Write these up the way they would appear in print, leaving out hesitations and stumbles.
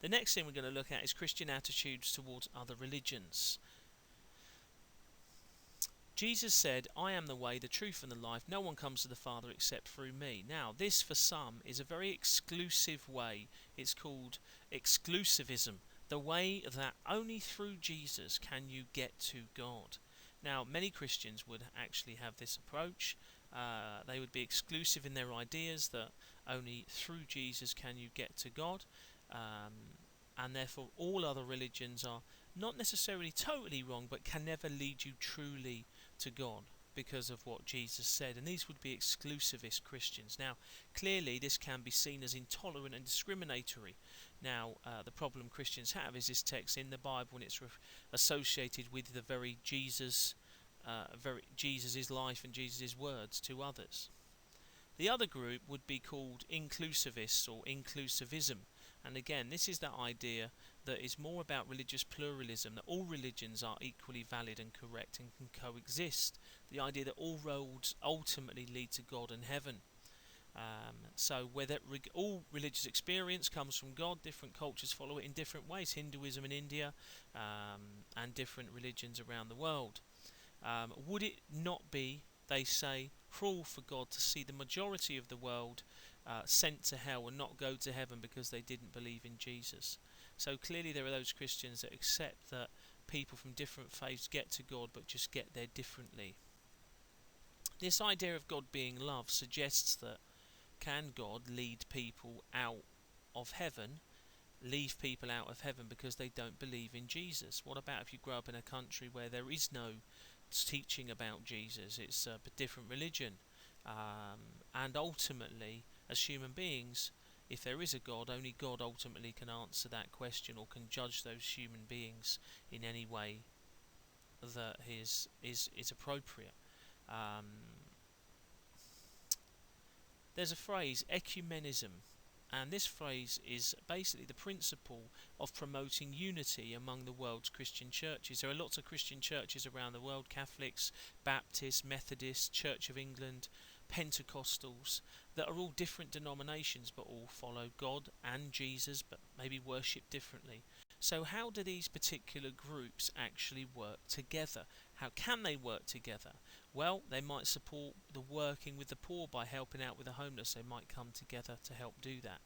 The next thing we're going to look at is Christian attitudes towards other religions. Jesus said, "I am the way, the truth and the life. No one comes to the Father except through me." Now, this for some is a very exclusive way. It's called exclusivism. The way that only through Jesus can you get to God. Now, many Christians would actually have this approach. They would be exclusive in their ideas that only through Jesus can you get to God. And therefore all other religions are not necessarily totally wrong, but can never lead you truly to God because of what Jesus said. And these would be exclusivist Christians. Now, clearly this can be seen as intolerant and discriminatory. Now, the problem Christians have is this text in the Bible, and it's associated with the very Jesus' life and Jesus' words to others. The other group would be called inclusivists or inclusivism. And again, this is that idea that is more about religious pluralism, that all religions are equally valid and correct and can coexist. The idea that all roads ultimately lead to God and heaven. So whether all religious experience comes from God, different cultures follow it in different ways. Hinduism in India and different religions around the world. Would it not be, they say, cruel for God to see the majority of the world sent to hell and not go to heaven because they didn't believe in Jesus? So clearly there are those Christians that accept that people from different faiths get to God but just get there differently. This idea of God being love suggests that can God lead people out of heaven, leave people out of heaven because they don't believe in Jesus? What about if you grow up in a country where there is no teaching about Jesus? It's a different religion, and ultimately as human beings, if there is a God, only God ultimately can answer that question or can judge those human beings in any way that is appropriate. There's a phrase, ecumenism, and this phrase is basically the principle of promoting unity among the world's Christian churches. There are lots of Christian churches around the world: Catholics, Baptists, Methodists, Church of England, Pentecostals, that are all different denominations but all follow God and Jesus, but maybe worship differently. So how do these particular groups actually work together? How can they work together? Well, they might support the working with the poor by helping out with the homeless. They might come together to help do that.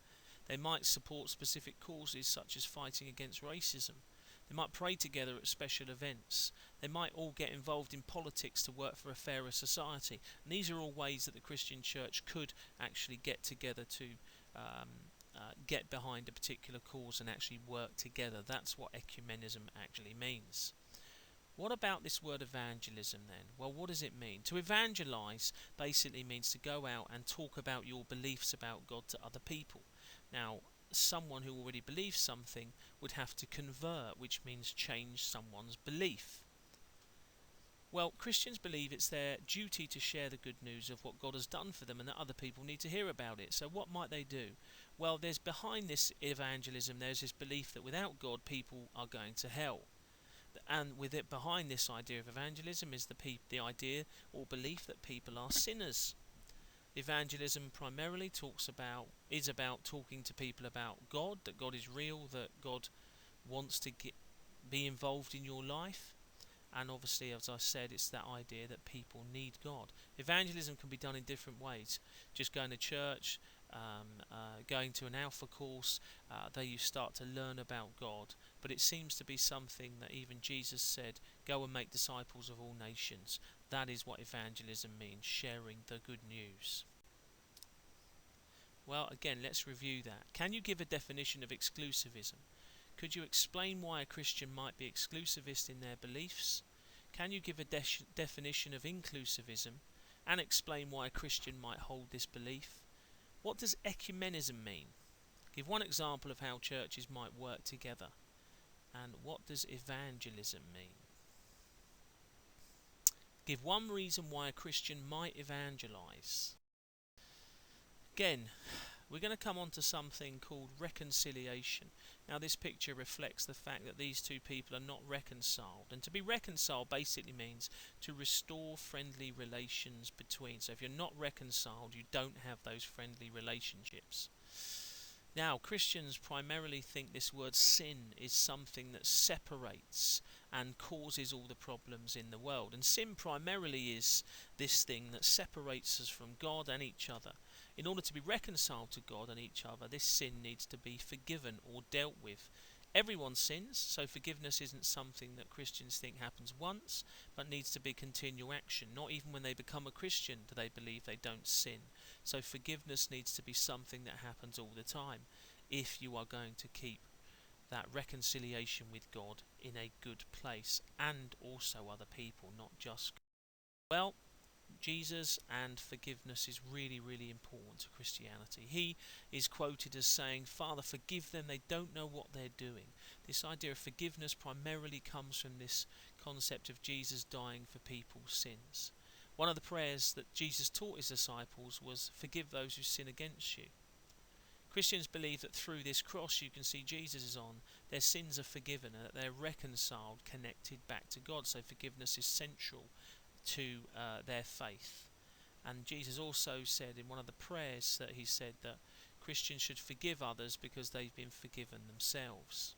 They might support specific causes such as fighting against racism. They might pray together at special events. They might all get involved in politics to work for a fairer society. And these are all ways that the Christian church could actually get together to get behind a particular cause and actually work together. That's what ecumenism actually means. What about this word evangelism then? Well, what does it mean? To evangelize basically means to go out and talk about your beliefs about God to other people. Now, someone who already believes something would have to convert, which means change someone's belief. Well, Christians believe it's their duty to share the good news of what God has done for them and that other people need to hear about it. So what might they do? Well, there's behind this evangelism, there's this belief that without God people are going to hell. And with it behind this idea of evangelism is the idea or belief that people are sinners. Evangelism primarily is about talking to people about God, that God is real, that God wants to be involved in your life. And obviously, as I said, it's that idea that people need God. Evangelism can be done in different ways. Just going to church, going to an alpha course, there you start to learn about God. But it seems to be something that even Jesus said, go and make disciples of all nations. That is what evangelism means, sharing the good news. Well, again, let's review that. Can you give a definition of exclusivism? Could you explain why a Christian might be exclusivist in their beliefs? Can you give a definition of inclusivism and explain why a Christian might hold this belief? What does ecumenism mean? Give one example of how churches might work together. And what does evangelism mean? Give one reason why a Christian might evangelize. Again, we're going to come on to something called reconciliation. Now, this picture reflects the fact that these two people are not reconciled. And to be reconciled basically means to restore friendly relations between. So if you're not reconciled, you don't have those friendly relationships. Now, Christians primarily think this word sin is something that separates and causes all the problems in the world. And sin primarily is this thing that separates us from God and each other. In order to be reconciled to God and each other, this sin needs to be forgiven or dealt with. Everyone sins, so forgiveness isn't something that Christians think happens once, but needs to be continual action. Not even when they become a Christian do they believe they don't sin. So forgiveness needs to be something that happens all the time if you are going to keep that reconciliation with God in a good place, and also other people, not just God. Well, Jesus and forgiveness is really, really important to Christianity. He is quoted as saying, "Father, forgive them, they don't know what they're doing." This idea of forgiveness primarily comes from this concept of Jesus dying for people's sins. One of the prayers that Jesus taught his disciples was, "Forgive those who sin against you." Christians believe that through this cross you can see Jesus is on, their sins are forgiven and that they're reconciled, connected back to God. So forgiveness is central to their faith. And Jesus also said in one of the prayers that he said that Christians should forgive others because they've been forgiven themselves.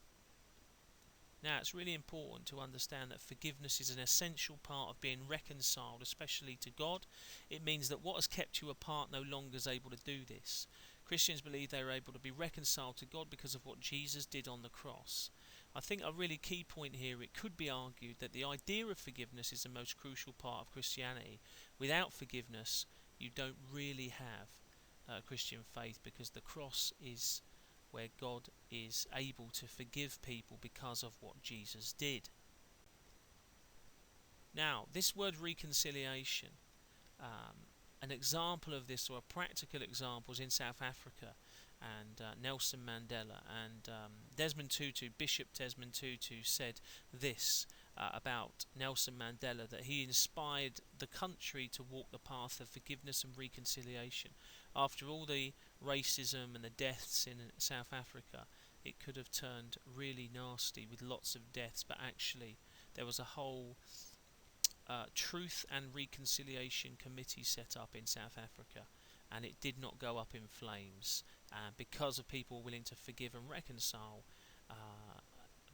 Now, it's really important to understand that forgiveness is an essential part of being reconciled, especially to God. It means that what has kept you apart no longer is able to do this. Christians believe they are able to be reconciled to God because of what Jesus did on the cross. I think a really key point here, it could be argued that the idea of forgiveness is the most crucial part of Christianity. Without forgiveness, you don't really have Christian faith, because the cross is where God is able to forgive people because of what Jesus did. Now, this word reconciliation, an example of this, or a practical example, is in South Africa, and Nelson Mandela and Desmond Tutu, Bishop Desmond Tutu, said this about Nelson Mandela, that he inspired the country to walk the path of forgiveness and reconciliation. After all the racism and the deaths in South Africa, it could have turned really nasty with lots of deaths, but actually there was a whole Truth and Reconciliation Committee set up in South Africa, and it did not go up in flames because of people willing to forgive and reconcile.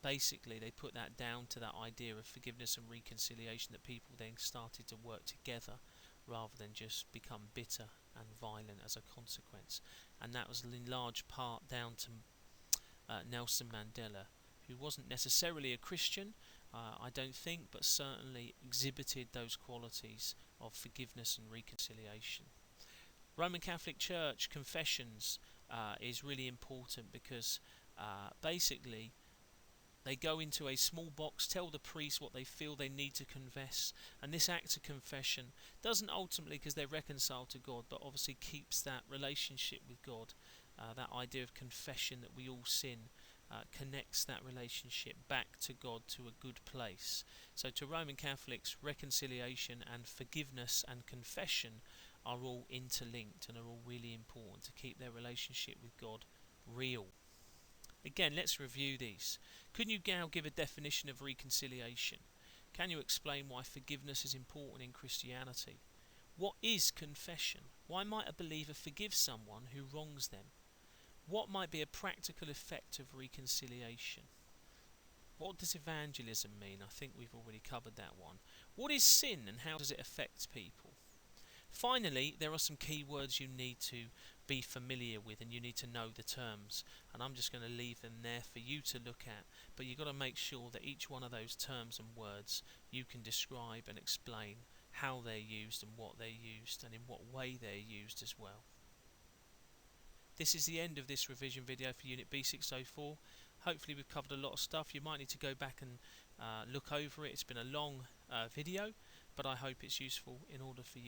Basically, they put that down to that idea of forgiveness and reconciliation, that people then started to work together rather than just become bitter and violent as a consequence. And that was in large part down to Nelson Mandela, who wasn't necessarily a Christian, I don't think, but certainly exhibited those qualities of forgiveness and reconciliation. Roman Catholic Church confessions is really important, because basically they go into a small box, tell the priest what they feel they need to confess, and this act of confession doesn't ultimately, because they're reconciled to God, but obviously keeps that relationship with God. That idea of confession, that we all sin, connects that relationship back to God, to a good place. So to Roman Catholics, reconciliation and forgiveness and confession are all interlinked and are all really important to keep their relationship with God real. Again, let's review these. Can you now give a definition of reconciliation? Can you explain why forgiveness is important in Christianity? What is confession? Why might a believer forgive someone who wrongs them? What might be a practical effect of reconciliation? What does evangelism mean? I think we've already covered that one. What is sin and how does it affect people? Finally, there are some key words you need to be familiar with, and you need to know the terms, and I'm just going to leave them there for you to look at, but you've got to make sure that each one of those terms and words you can describe and explain how they're used and what they're used and in what way they're used as well. This is the end of this revision video for Unit B604. Hopefully we've covered a lot of stuff. You might need to go back and look over it. It's been a long video, but I hope it's useful in order for you